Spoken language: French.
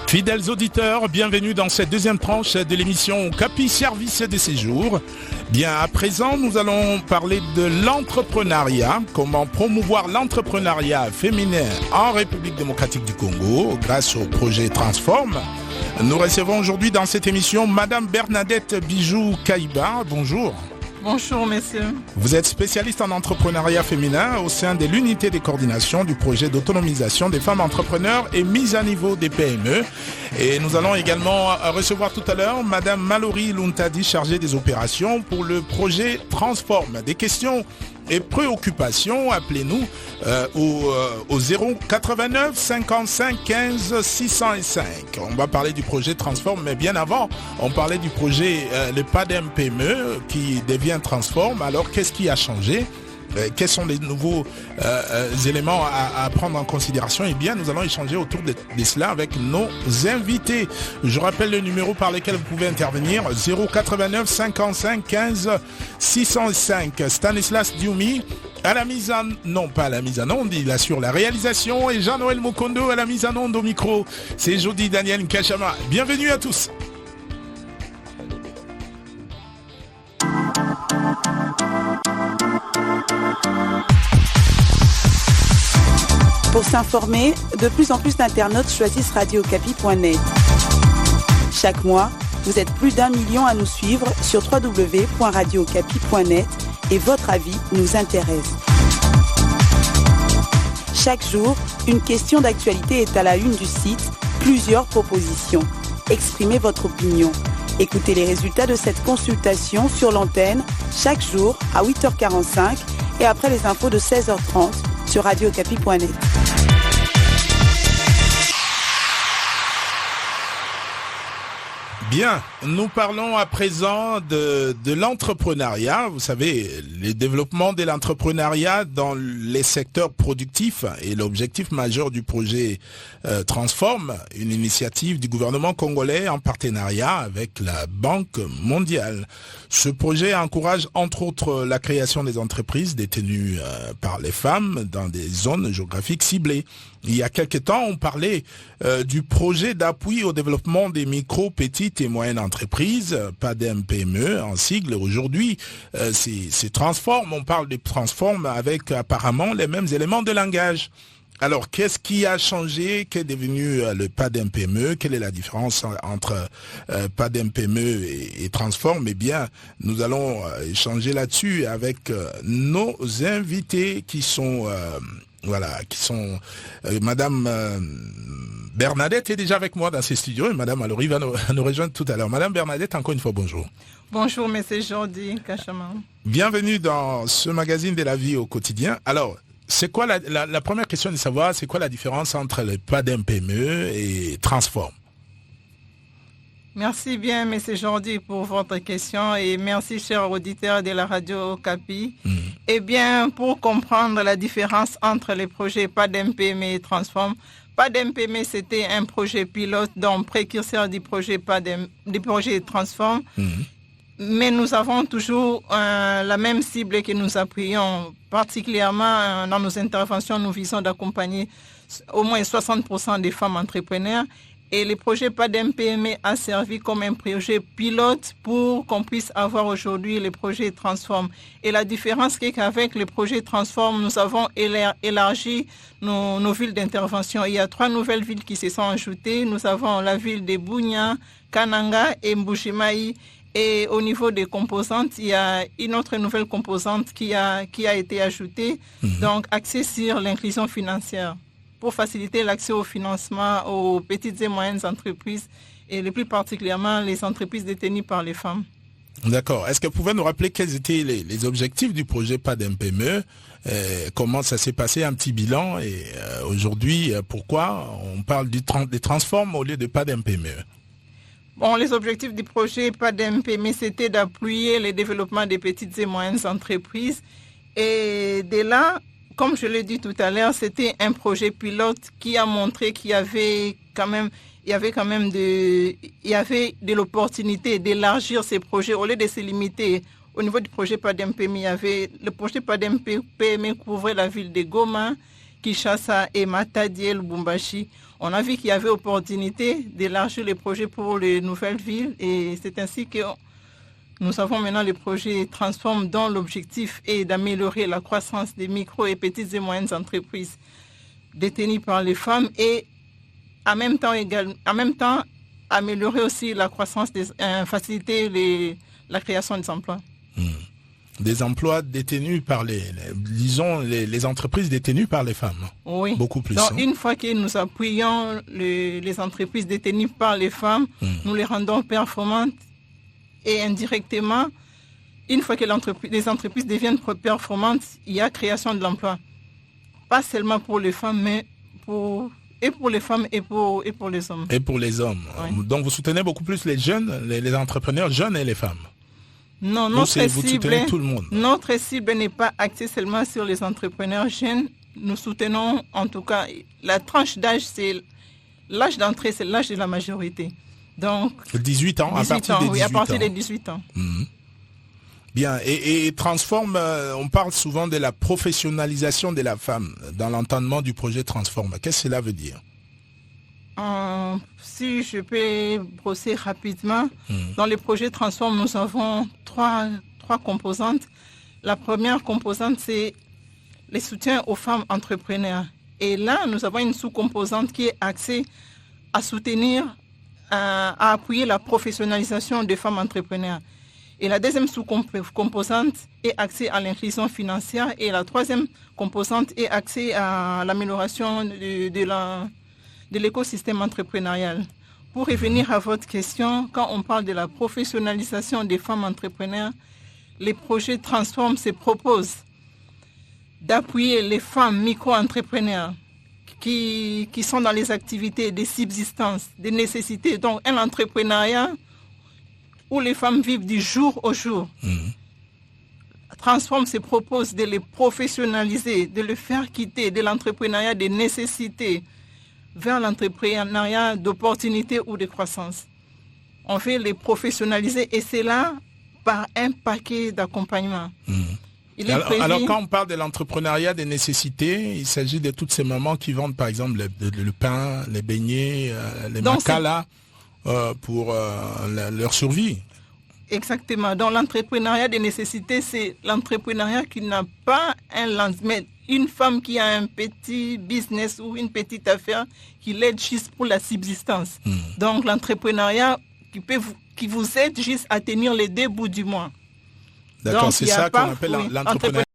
Fidèles auditeurs, bienvenue dans cette deuxième tranche de l'émission Capi Service des Séjours. Bien, à présent, nous allons parler de l'entrepreneuriat, comment promouvoir l'entrepreneuriat féminin en République démocratique du Congo grâce au projet Transform. Nous recevons aujourd'hui dans cette émission Madame Bernadette Bijou-Kaïba. Bonjour. Bonjour, messieurs. Vous êtes spécialiste en entrepreneuriat féminin au sein de l'unité de coordination du projet d'autonomisation des femmes entrepreneurs et mise à niveau des PME. Et nous allons également recevoir tout à l'heure Madame Mallory Luntadi, chargée des opérations pour le projet Transform. Des questions et préoccupations, appelez-nous au 089 55 15 605. On va parler du projet Transform, mais bien avant, on parlait du projet le PADEM PME qui devient Transform. Alors, qu'est-ce qui a changé ? Quels sont les nouveaux éléments à prendre en considération? Eh bien, nous allons échanger autour de cela avec nos invités. Je rappelle le numéro par lequel vous pouvez intervenir, 089 55 15 605. Stanislas Dioumi à la mise en... Non, pas à la mise en onde, il assure la réalisation, et Jean-Noël Mokondo à la mise en onde au micro. C'est Jody Daniel Nkachama. Bienvenue à tous. Pour s'informer, de plus en plus d'internautes choisissent radiocapi.net. Chaque mois, vous êtes plus d'1 million à nous suivre sur www.radiocapi.net et votre avis nous intéresse. Chaque jour, une question d'actualité est à la une du site, plusieurs propositions. Exprimez votre opinion. Écoutez les résultats de cette consultation sur l'antenne chaque jour à 8h45 et après les infos de 16h30 sur radiocapi.net. Bien, nous parlons à présent de l'entrepreneuriat. Vous savez, le développement de l'entrepreneuriat dans les secteurs productifs est l'objectif majeur du projet Transform, une initiative du gouvernement congolais en partenariat avec la Banque mondiale. Ce projet encourage entre autres la création des entreprises détenues par les femmes dans des zones géographiques ciblées. Il y a quelque temps, on parlait du projet d'appui au développement des micro, petites et moyennes entreprises, PADEM PME en sigle. Aujourd'hui, c'est Transform. On parle de Transform avec apparemment les mêmes éléments de langage. Alors, qu'est-ce qui a changé? Qu'est devenu le PADEM PME? Quelle est la différence entre PADEM PME et Transform? Eh bien, nous allons échanger là-dessus avec nos invités qui sont... Madame Bernadette est déjà avec moi dans ces studios et Madame Mallory va nous rejoindre tout à l'heure. Madame Bernadette, encore une fois, bonjour. Bonjour, monsieur Jordi Kachama. Bienvenue dans ce magazine de la vie au quotidien. Alors, c'est quoi la première question de savoir, c'est quoi la différence entre le PADEM PME et Transform? Merci bien, monsieur Jordi, pour votre question et merci, chers auditeurs de la radio Capi. Eh bien, pour comprendre la différence entre les projets PADEM PME et Transform, PADEM PME, c'était un projet pilote, donc précurseur du projet PADEM, du projet Transform. Mais nous avons toujours la même cible que nous appuyons, particulièrement dans nos interventions, nous visons d'accompagner au moins 60% des femmes entrepreneurs. Et le projet PADEM PME a servi comme un projet pilote pour qu'on puisse avoir aujourd'hui le projet Transform. Et la différence c'est qu'avec le projet Transform, nous avons élargi nos villes d'intervention. Il y a 3 nouvelles villes qui se sont ajoutées. Nous avons la ville de Bunia, Kananga et Mbujimayi. Et au niveau des composantes, il y a une autre nouvelle composante qui a été ajoutée, donc axée sur l'inclusion financière, pour faciliter l'accès au financement aux petites et moyennes entreprises et le plus particulièrement les entreprises détenues par les femmes. D'accord. Est-ce que vous pouvez nous rappeler quels étaient les objectifs du projet PADEM PME, comment ça s'est passé, un petit bilan et aujourd'hui, pourquoi on parle des Transform au lieu de PADEM PME? Bon, les objectifs du projet PADEM PME, c'était d'appuyer le développement des petites et moyennes entreprises et de là, comme je l'ai dit tout à l'heure, c'était un projet pilote qui a montré qu'il y avait quand même de l'opportunité d'élargir ces projets au lieu de se limiter. Au niveau du projet PADEM PME, le projet PADEM PME couvrait la ville de Goma, Kinshasa et Matadi et Lubumbashi, on a vu qu'il y avait opportunité d'élargir les projets pour les nouvelles villes et c'est ainsi que nous avons maintenant les projets Transform dont l'objectif est d'améliorer la croissance des micro et petites et moyennes entreprises détenues par les femmes et en même temps améliorer aussi la croissance, faciliter la création des emplois. Des emplois détenus par les entreprises détenues par les femmes. Oui. Beaucoup plus. Donc, une fois que nous appuyons les entreprises détenues par les femmes, nous les rendons performantes et indirectement, une fois que les entreprises deviennent performantes, il y a création de l'emploi. Pas seulement pour les femmes, mais pour les femmes et pour les hommes. Et pour les hommes. Oui. Donc, vous soutenez beaucoup plus les jeunes, les entrepreneurs jeunes et les femmes. Non, vous soutenez tout le monde. Notre cible n'est pas axée seulement sur les entrepreneurs jeunes. Nous soutenons, en tout cas, la tranche d'âge, c'est l'âge d'entrée, c'est l'âge de la majorité. Donc, 18 ans, à partir des 18 ans. Bien, et Transform, on parle souvent de la professionnalisation de la femme dans l'entendement du projet Transform. Qu'est-ce que cela veut dire? Si je peux brosser rapidement, dans les projets Transform, nous avons trois composantes. La première composante, c'est les soutiens aux femmes entrepreneurs. Et là, nous avons une sous-composante qui est axée à soutenir, à appuyer la professionnalisation des femmes entrepreneurs. Et la deuxième sous-composante est axée à l'inclusion financière. Et la troisième composante est axée à l'amélioration de l'écosystème entrepreneurial. Pour revenir à votre question, quand on parle de la professionnalisation des femmes entrepreneurs, les projets Transform se proposent d'appuyer les femmes micro-entrepreneurs qui sont dans les activités de subsistance, des nécessités, donc un entrepreneuriat où les femmes vivent du jour au jour. Transform se propose de les professionnaliser, de les faire quitter de l'entrepreneuriat des nécessités vers l'entrepreneuriat d'opportunités ou de croissance. On veut les professionnaliser et c'est là par un paquet d'accompagnement. Alors quand on parle de l'entrepreneuriat des nécessités, il s'agit de toutes ces mamans qui vendent par exemple le pain, les beignets, les makala pour leur survie. Exactement. Donc l'entrepreneuriat des nécessités, c'est l'entrepreneuriat qui n'a pas un lendemain. Une femme qui a un petit business ou une petite affaire qui l'aide juste pour la subsistance. Donc l'entrepreneuriat qui vous aide juste à tenir les 2 bouts du mois. D'accord, c'est ça qu'on appelle l'entrepreneuriat